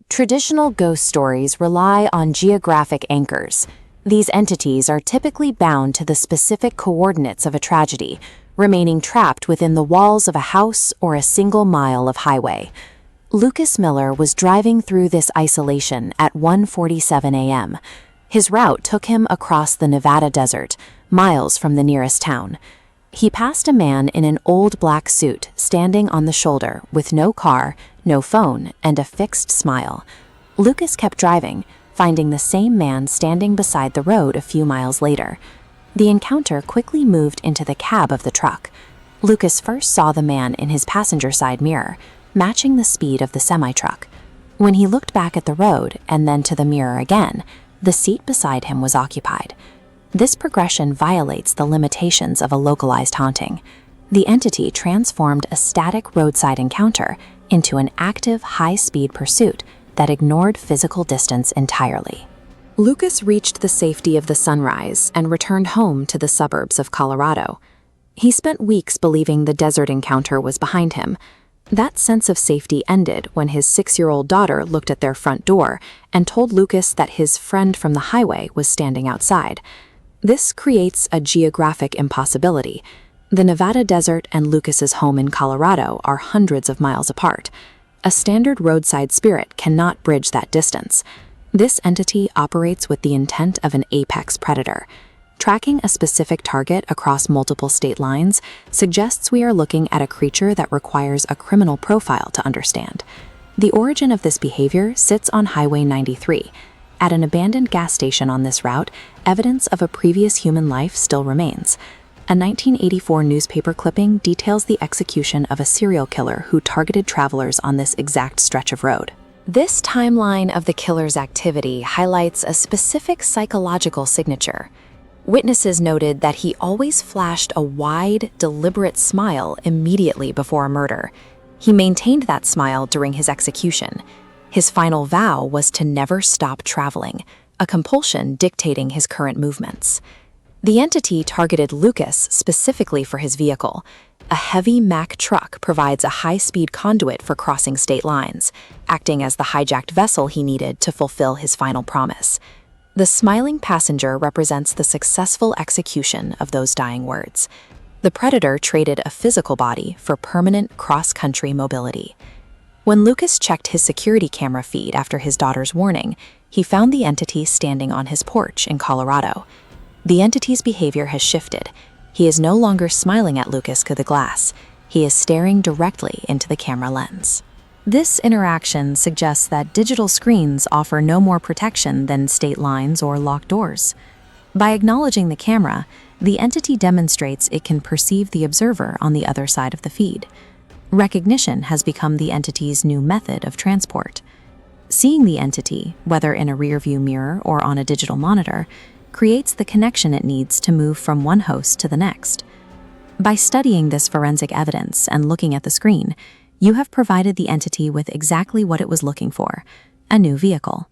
Traditional ghost stories rely on geographic anchors. These entities are typically bound to the specific coordinates of a tragedy, remaining trapped within the walls of a house or a single mile of highway. Lucas Miller was driving through this isolation at 1:47 a.m. His route took him across the Nevada desert, miles from the nearest town. He passed a man in an old black suit standing on the shoulder with no car, no phone, and a fixed smile. Lucas kept driving, finding the same man standing beside the road a few miles later. The encounter quickly moved into the cab of the truck. Lucas first saw the man in his passenger side mirror, matching the speed of the semi-truck. When he looked back at the road and then to the mirror again, the seat beside him was occupied. This progression violates the limitations of a localized haunting. The entity transformed a static roadside encounter into an active, high-speed pursuit that ignored physical distance entirely. Lucas reached the safety of the sunrise and returned home to the suburbs of Colorado. He spent weeks believing the desert encounter was behind him. That sense of safety ended when his 6-year-old daughter looked at their front door and told Lucas that his friend from the highway was standing outside. This creates a geographic impossibility. The Nevada desert and Lucas's home in Colorado are hundreds of miles apart. A standard roadside spirit cannot bridge that distance. This entity operates with the intent of an apex predator. Tracking a specific target across multiple state lines suggests we are looking at a creature that requires a criminal profile to understand. The origin of this behavior sits on Highway 93. At an abandoned gas station on this route, evidence of a previous human life still remains. A 1984 newspaper clipping details the execution of a serial killer who targeted travelers on this exact stretch of road. This timeline of the killer's activity highlights a specific psychological signature. Witnesses noted that he always flashed a wide, deliberate smile immediately before a murder. He maintained that smile during his execution. His final vow was to never stop traveling, a compulsion dictating his current movements. The entity targeted Lucas specifically for his vehicle. A heavy Mack truck provides a high-speed conduit for crossing state lines, acting as the hijacked vessel he needed to fulfill his final promise. The smiling passenger represents the successful execution of those dying words. The predator traded a physical body for permanent cross-country mobility. When Lucas checked his security camera feed after his daughter's warning, he found the entity standing on his porch in Colorado. The entity's behavior has shifted. He is no longer smiling at Lucas through the glass. He is staring directly into the camera lens. This interaction suggests that digital screens offer no more protection than state lines or locked doors. By acknowledging the camera, the entity demonstrates it can perceive the observer on the other side of the feed. Recognition has become the entity's new method of transport. Seeing the entity, whether in a rearview mirror or on a digital monitor, creates the connection it needs to move from one host to the next. By studying this forensic evidence and looking at the screen, you have provided the entity with exactly what it was looking for: a new vehicle.